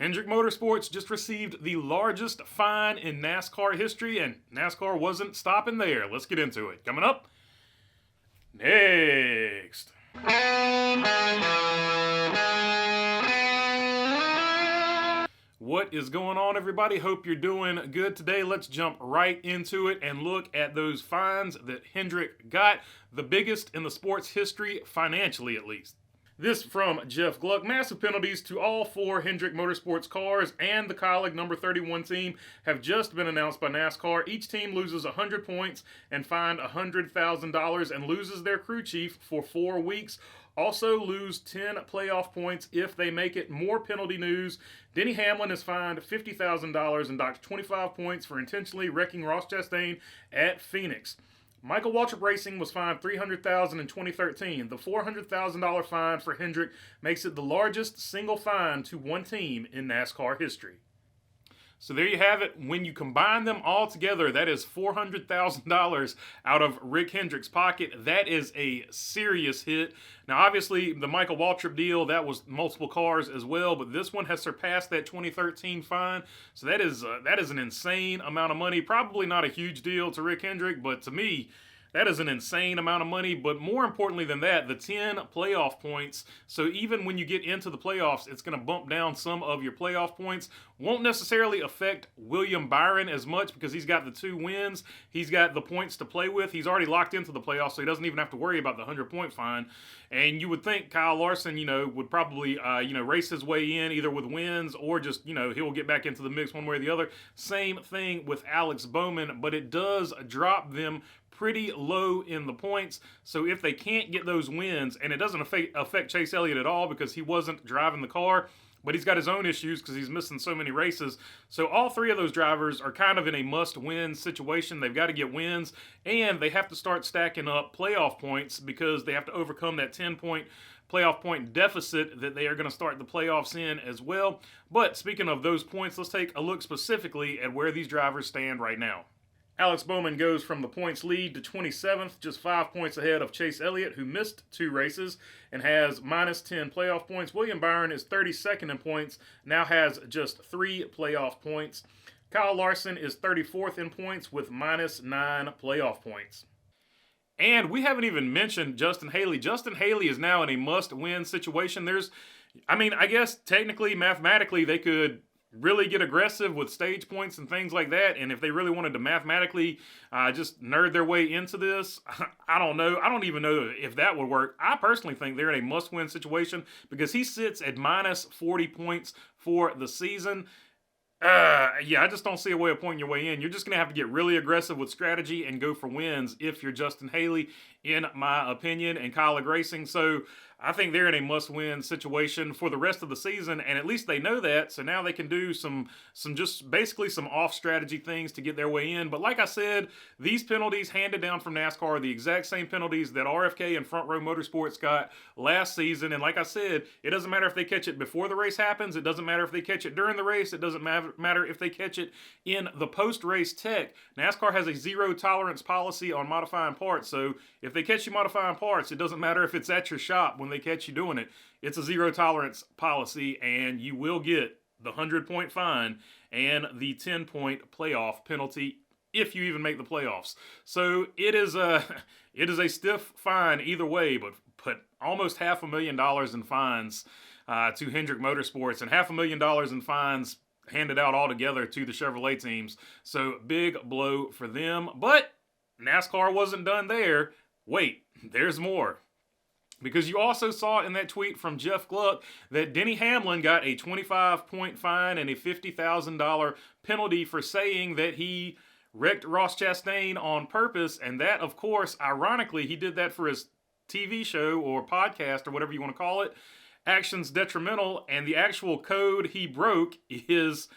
Hendrick Motorsports just received the largest fine in NASCAR history, and NASCAR wasn't stopping there. Let's get into it. Coming up next. What is going on, everybody? Hope you're doing good today. Let's jump right into it and look at those fines that Hendrick got, the biggest in the sport's history, financially at least. This from Jeff Gluck. Massive penalties to all four Hendrick Motorsports cars and the Kaulig number 31 team have just been announced by NASCAR. Each team loses 100 points and fined $100,000 and loses their crew chief for 4 weeks. Also lose 10 playoff points if they make it. More penalty news. Denny Hamlin is fined $50,000 and docked 25 points for intentionally wrecking Ross Chastain at Phoenix. Michael Waltrip Racing was fined $300,000 in 2013. The $400,000 fine for Hendrick makes it the largest single fine to one team in NASCAR history. So there you have it. When you combine them all together, that is $400,000 out of Rick Hendrick's pocket. That is a serious hit. Now, obviously, the Michael Waltrip deal, that was multiple cars as well, but this one has surpassed that 2013 fine. So that is an insane amount of money. Probably not a huge deal to Rick Hendrick, but to me, that is an insane amount of money, but more importantly than that, the 10 playoff points. So even when you get into the playoffs, it's going to bump down some of your playoff points. Won't necessarily affect William Byron as much because he's got the 2 wins. He's got the points to play with. He's already locked into the playoffs, so he doesn't even have to worry about the 100-point fine. And you would think Kyle Larson, would probably, race his way in either with wins or just, he'll get back into the mix one way or the other. Same thing with Alex Bowman, but it does drop them pretty low in the points. So if they can't get those wins, and it doesn't affect Chase Elliott at all because he wasn't driving the car, but he's got his own issues because he's missing so many races. So all 3 of those drivers are kind of in a must-win situation. They've got to get wins, and they have to start stacking up playoff points because they have to overcome that 10-point playoff point deficit that they are going to start the playoffs in as well. But speaking of those points, let's take a look specifically at where these drivers stand right now. Alex Bowman goes from the points lead to 27th, just 5 points ahead of Chase Elliott, who missed 2 races and has minus 10 playoff points. William Byron is 32nd in points, now has just 3 playoff points. Kyle Larson is 34th in points with minus 9 playoff points. And we haven't even mentioned Justin Haley. Justin Haley is now in a must-win situation. I guess technically, mathematically, they could really get aggressive with stage points and things like that, and if they really wanted to mathematically just nerd their way into this, I don't know. I don't even know if that would work. I personally think they're in a must-win situation because he sits at minus 40 points for the season. I just don't see a way of pointing your way in. You're just going to have to get really aggressive with strategy and go for wins if you're Justin Haley, in my opinion, and Kaulig Racing. So I think they're in a must-win situation for the rest of the season, and at least they know that, so now they can do some just basically some off-strategy things to get their way in. But like I said, these penalties handed down from NASCAR are the exact same penalties that RFK and Front Row Motorsports got last season, and like I said, it doesn't matter if they catch it before the race happens, it doesn't matter if they catch it during the race, it doesn't matter if they catch it in the post-race tech. NASCAR has a zero-tolerance policy on modifying parts, so if they catch you modifying parts, it doesn't matter if it's at your shop when they catch you doing it. It's a zero tolerance policy, and you will get the 100-point fine and the 10-point playoff penalty if you even make the playoffs. So it is a stiff fine either way, but put almost $500,000 in fines to Hendrick Motorsports and $500,000 in fines handed out altogether to the Chevrolet teams. So big blow for them. But NASCAR wasn't done there. Wait, there's more. Because you also saw in that tweet from Jeff Gluck that Denny Hamlin got a 25-point fine and a $50,000 penalty for saying that he wrecked Ross Chastain on purpose. And that, of course, ironically, he did that for his TV show or podcast or whatever you want to call it, Actions Detrimental. And the actual code he broke is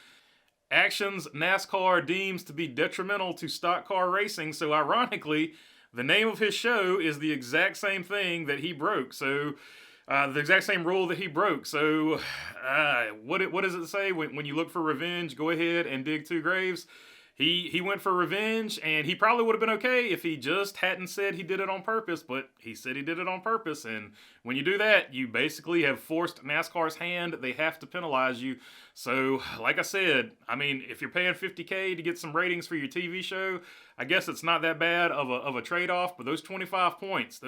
actions NASCAR deems to be detrimental to stock car racing. So ironically, the name of his show is the exact same thing that he broke. So, the exact same rule that he broke. So, what does it say? When you look for revenge, go ahead and dig 2 graves. he went for revenge, and he probably would have been okay if he just hadn't said he did it on purpose, but he said he did it on purpose, and when you do that, you basically have forced NASCAR's hand. They have to penalize you. So, like I said, I mean, if you're paying $50K to get some ratings for your TV show, I guess it's not that bad of a trade-off, but those 25 points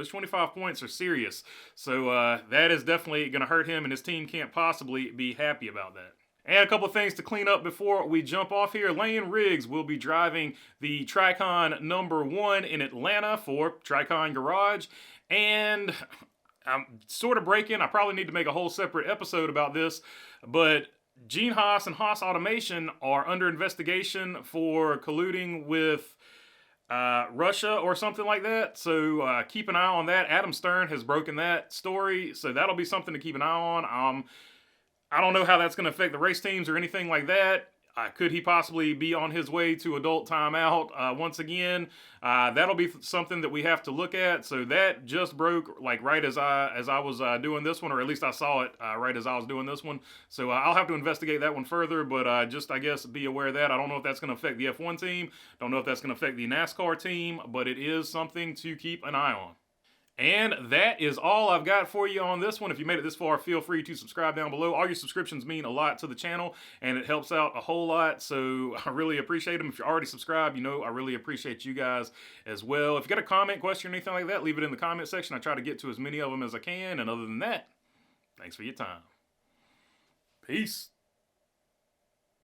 are serious. So that is definitely going to hurt him, and his team can't possibly be happy about that. And a couple things to clean up before we jump off here. Lane Riggs will be driving the Tricon #1 in Atlanta for Tricon Garage. And I'm sort of breaking. I probably need to make a whole separate episode about this. But Gene Haas and Haas Automation are under investigation for colluding with Russia or something like that. So keep an eye on that. Adam Stern has broken that story. So that'll be something to keep an eye on. I don't know how that's going to affect the race teams or anything like that. Could he possibly be on his way to adult timeout once again? That'll be something that we have to look at. So that just broke like right as I was doing this one, or at least I saw it right as I was doing this one. So I'll have to investigate that one further, but just I guess be aware of that. I don't know if that's going to affect the F1 team. Don't know if that's going to affect the NASCAR team, but it is something to keep an eye on. And that is all I've got for you on this one. If you made it this far, feel free to subscribe down below. All your subscriptions mean a lot to the channel, and it helps out a whole lot, so I really appreciate them. If you're already subscribed, you know I really appreciate you guys as well. If you got a comment, question, or anything like that, leave it in the comment section. I try to get to as many of them as I can, and other than that, thanks for your time. Peace.